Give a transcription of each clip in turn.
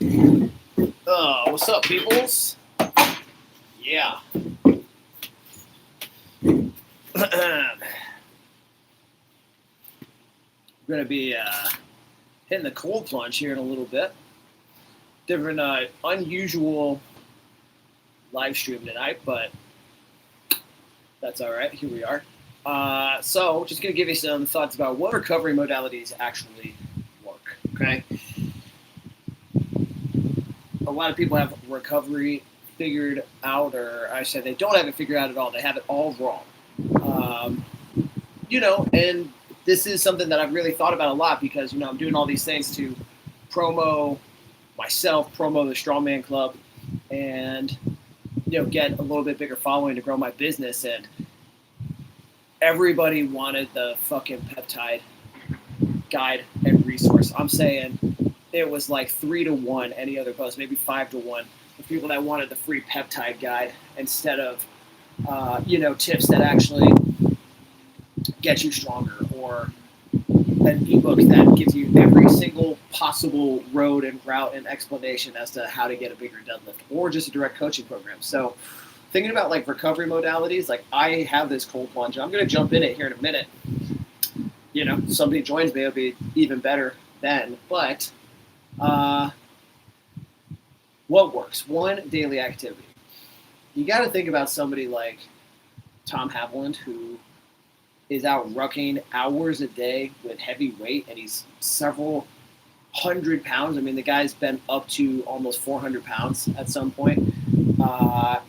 What's up, peoples? Yeah. We're going to be hitting the cold plunge here in a little bit. Different, unusual live stream tonight, but that's all right. Here we are. So, just going to give you some thoughts about what recovery modalities actually work. Okay. A lot of people have recovery figured out, or I said they don't have it figured out at all. They have it all wrong. And this is something that I've really thought about a lot because, I'm doing all these things to promo myself, promo the Strongman Club, and, get a little bit bigger following to grow my business. And everybody wanted the fucking peptide guide and resource. I'm saying it was like 3-1 any other post, maybe 5-1. The people that wanted the free peptide guide instead of, tips that actually get you stronger, or an ebook that gives you every single possible road and route and explanation as to how to get a bigger deadlift, or just a direct coaching program. So thinking about like recovery modalities, like I have this cold plunge. I'm going to jump in it here in a minute. Somebody joins me, it'll be even better then. But what works? One, daily activity. You got to think about somebody like Tom Haviland, who is out rucking hours a day with heavy weight, and he's several hundred pounds. I mean, the guy's been up to almost 400 pounds at some point. But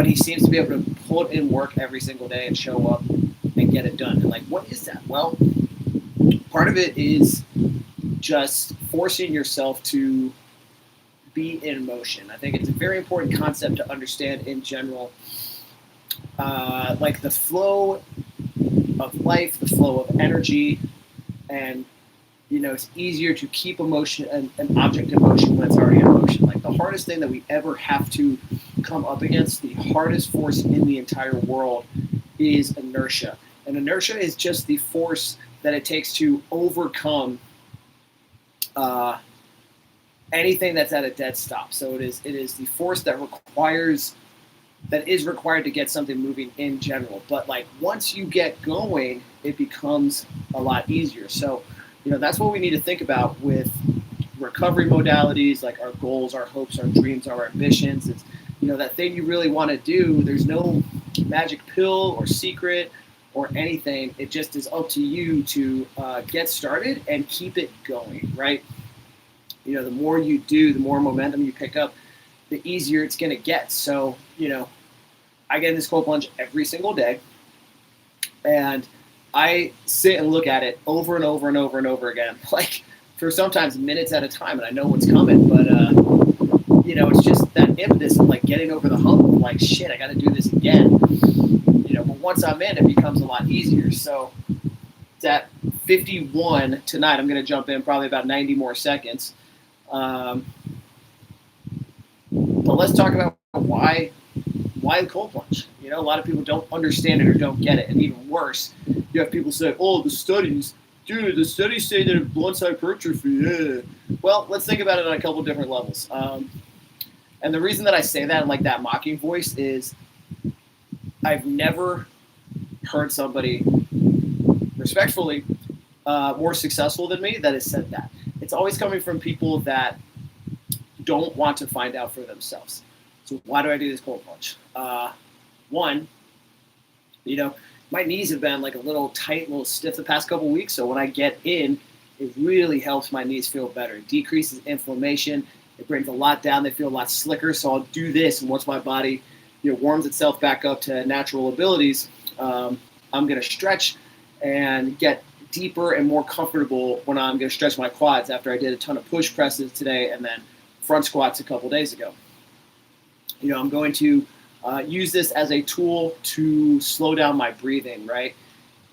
he seems to be able to put in work every single day and show up and get it done. And like, what is that? Well, part of it is just forcing yourself to be in motion. I think it's a very important concept to understand in general. Like the flow of life, the flow of energy, and it's easier to keep emotion and an object in motion when it's already in motion. Like the hardest thing that we ever have to come up against, the hardest force in the entire world, is inertia. And inertia is just the force that it takes to overcome anything that's at a dead stop. So it is the force that is required to get something moving in general. But like once you get going, it becomes a lot easier. So, that's what we need to think about with recovery modalities, like our goals, our hopes, our dreams, our ambitions. It's, that thing you really want to do. There's no magic pill or secret or anything. It just is up to you to get started and keep it going, right? The more you do, the more momentum you pick up, the easier it's going to get. So, I get in this cold plunge every single day, and I sit and look at it over and over and over and over again, like for sometimes minutes at a time, and I know what's coming, but, it's just that impetus of like getting over the hump of like, shit, I got to do this again, but once I'm in, it becomes a lot easier. So it's at 51 tonight. I'm going to jump in probably about 90 more seconds. But let's talk about why the cold plunge. A lot of people don't understand it or don't get it. And even worse, you have people say, the studies say that it blunts hypertrophy. Yeah. Well, let's think about it on a couple different levels. And the reason that I say that in like that mocking voice is I've never heard somebody respectfully more successful than me that has said that. It's always coming from people that don't want to find out for themselves. So why do I do this cold plunge? One, my knees have been like a little tight, a little stiff the past couple weeks. So when I get in, it really helps my knees feel better. It decreases inflammation. It brings a lot down. They feel a lot slicker. So I'll do this, and once my body warms itself back up to natural abilities, I'm going to stretch and get deeper and more comfortable when I'm going to stretch my quads after I did a ton of push presses today and then front squats a couple days ago. I'm going to use this as a tool to slow down my breathing, right?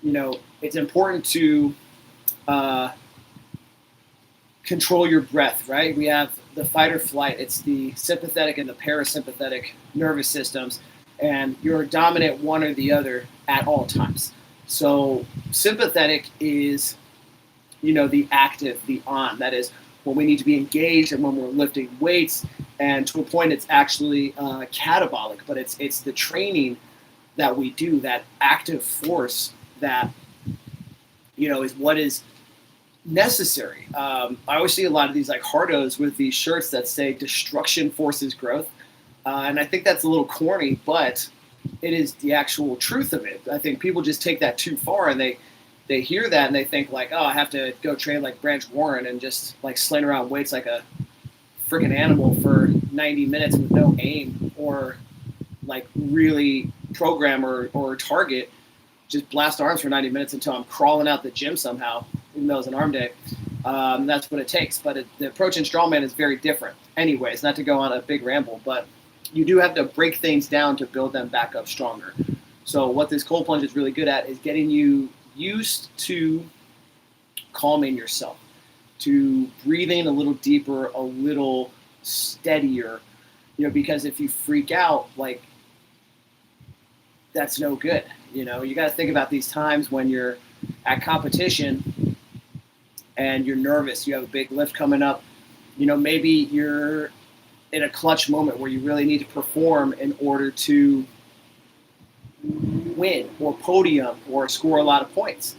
It's important to control your breath, right? We have the fight or flight. It's the sympathetic and the parasympathetic nervous systems, and you're dominant one or the other at all times. So sympathetic is, the active, the on. That is, when we need to be engaged and when we're lifting weights. And to a point, it's actually catabolic, but it's the training that we do, that active force that, is what is necessary. I always see a lot of these like hardos with these shirts that say destruction forces growth. And I think that's a little corny, but it is the actual truth of it. I think people just take that too far, and they hear that and they think like, oh, I have to go train like Branch Warren and just like sling around weights like a freaking animal for 90 minutes with no aim, or like really program or target, just blast arms for 90 minutes until I'm crawling out the gym somehow, even though it's an arm day. That's what it takes. But the approach in strongman is very different. Anyways, not to go on a big ramble, but you do have to break things down to build them back up stronger. So what this cold plunge is really good at is getting you used to calming yourself, to breathing a little deeper, a little steadier, because if you freak out, like, that's no good. You got to think about these times when you're at competition and you're nervous, you have a big lift coming up, maybe you're in a clutch moment where you really need to perform in order to win or podium or score a lot of points.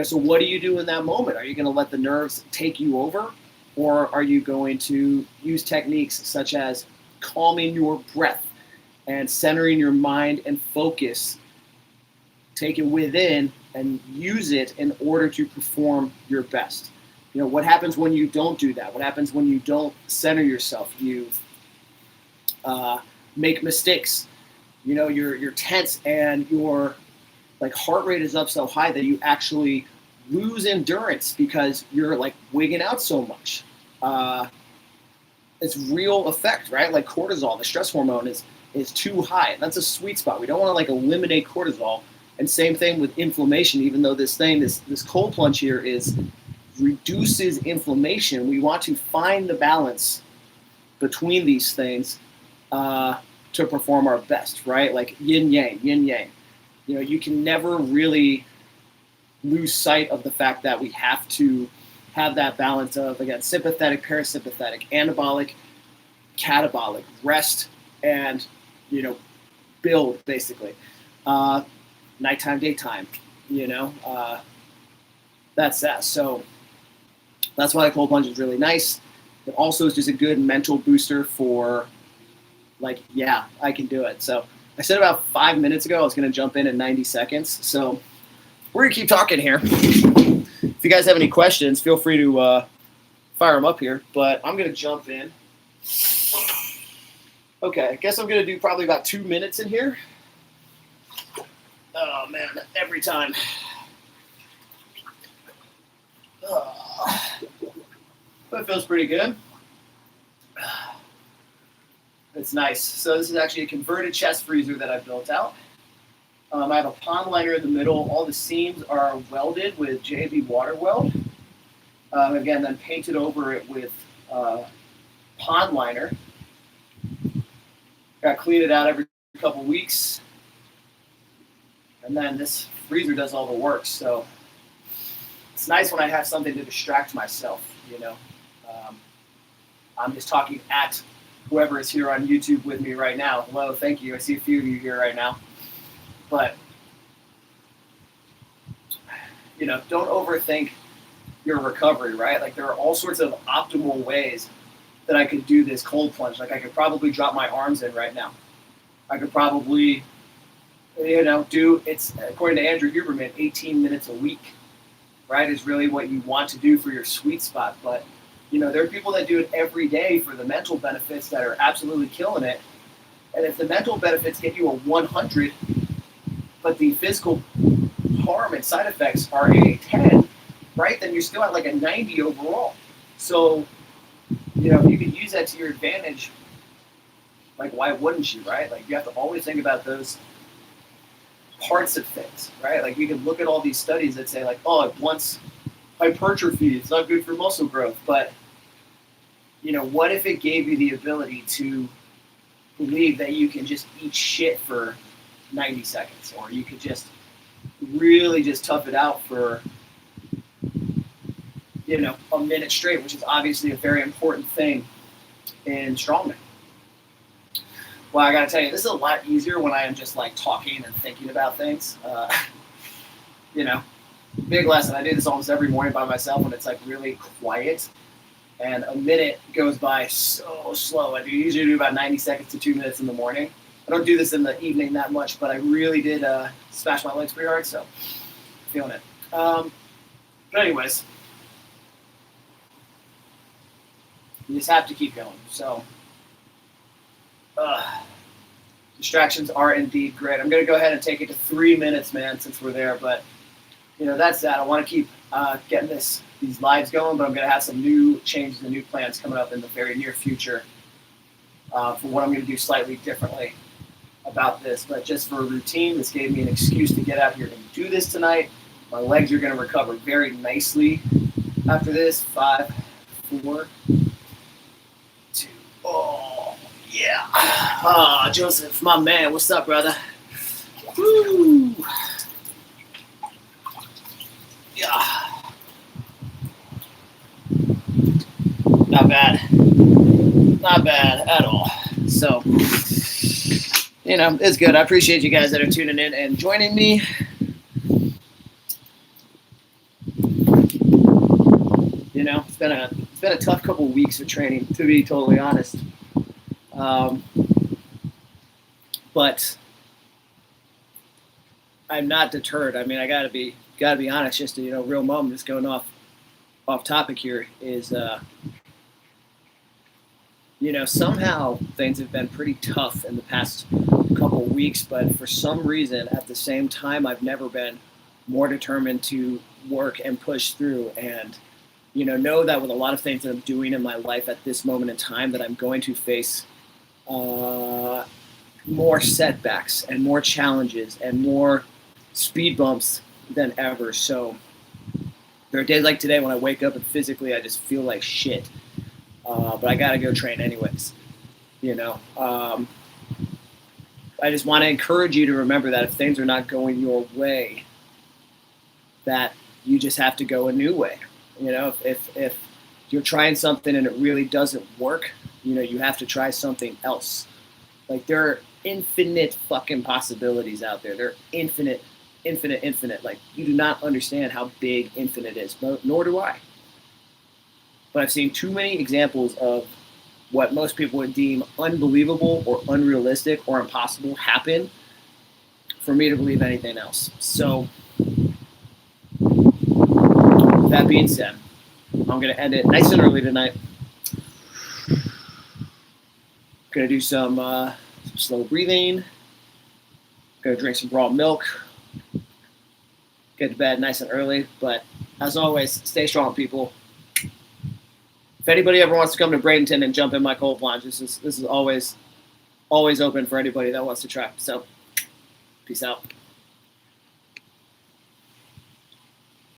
So what do you do in that moment? Are you going to let the nerves take you over, or are you going to use techniques such as calming your breath and centering your mind and focus, take it within and use it in order to perform your best? What happens when you don't do that? What happens when you don't center yourself? You make mistakes. You're tense and your like heart rate is up so high that you actually lose endurance because you're like wigging out so much. It's real effect, right? Like cortisol, the stress hormone is too high. That's a sweet spot. We don't want to like eliminate cortisol. And same thing with inflammation, even though this cold plunge here reduces inflammation. We want to find the balance between these things to perform our best, right? Like yin yang. You can never really lose sight of the fact that we have to have that balance of, again, sympathetic, parasympathetic, anabolic, catabolic, rest, and, build, basically. Nighttime, daytime, that's that. So that's why the cold plunge is really nice. It also is just a good mental booster for, like, yeah, I can do it. So I said about 5 minutes ago I was going to jump in 90 seconds. So we're going to keep talking here. If you guys have any questions, feel free to fire them up here. But I'm going to jump in. Okay, I guess I'm going to do probably about 2 minutes in here. Oh, man, every time. But it feels pretty good. It's nice. So this is actually a converted chest freezer that I built out. I have a pond liner in the middle. All the seams are welded with JB water weld. Again, then painted over it with pond liner. Got to clean it out every couple weeks. And then this freezer does all the work. So it's nice when I have something to distract myself, I'm just talking at whoever is here on YouTube with me right now. Hello, thank you. I see a few of you here right now. But, don't overthink your recovery, right? Like, there are all sorts of optimal ways that I could do this cold plunge. Like, I could probably drop my arms in right now. I could probably, it's, according to Andrew Huberman, 18 minutes a week, right, is really what you want to do for your sweet spot. But, there are people that do it every day for the mental benefits that are absolutely killing it. And if the mental benefits get you a 100, but the physical harm and side effects are a 10, right, then you're still at like a 90 overall. So, if you could use that to your advantage, like, why wouldn't you, right? Like, you have to always think about those parts of things, right? Like, you can look at all these studies that say, like, oh, it blunts hypertrophy, it's not good for muscle growth. But, what if it gave you the ability to believe that you can just eat shit for 90 seconds, or you could just really just tough it out for a minute straight, which is obviously a very important thing in strongman. Well, I got to tell you, this is a lot easier when I am just like talking and thinking about things. Big lesson. I do this almost every morning by myself when it's like really quiet, and a minute goes by so slow. I usually do about 90 seconds to 2 minutes in the morning. I don't do this in the evening that much, but I really did smash my legs pretty hard, so feeling it. But anyways, you just have to keep going. So distractions are indeed great. I'm going to go ahead and take it to 3 minutes, man, since we're there. But, that's that. I want to keep getting these lives going, but I'm going to have some new changes and new plans coming up in the very near future for what I'm going to do slightly differently about this. But just for a routine, this gave me an excuse to get out here and do this tonight. My legs are going to recover very nicely after this. 5, 4, 2, oh, yeah. Joseph, my man, what's up, brother? Woo. Yeah. Not bad. Not bad at all. So, it's good. I appreciate you guys that are tuning in and joining me. It's been a tough couple of weeks of training, to be totally honest. But I'm not deterred. I mean, I gotta be honest. Just a real moment. Just going off topic here is somehow things have been pretty tough in the past couple of weeks, but for some reason, at the same time, I've never been more determined to work and push through, and know that with a lot of things that I'm doing in my life at this moment in time, that I'm going to face more setbacks and more challenges and more speed bumps than ever. So there are days like today when I wake up and physically I just feel like shit. But I gotta go train anyways. I just want to encourage you to remember that if things are not going your way, that you just have to go a new way. If you're trying something and it really doesn't work, you have to try something else. Like, there are infinite fucking possibilities out there. They're infinite. Like, you do not understand how big infinite is, nor do I. But I've seen too many examples of what most people would deem unbelievable or unrealistic or impossible happen for me to believe anything else. So, with that being said, I'm going to end it nice and early tonight. Going to do some slow breathing. Going to drink some raw milk. Get to bed nice and early. But as always, stay strong, people. If anybody ever wants to come to Bradenton and jump in my cold plunge, this is always open for anybody that wants to try. So, peace out.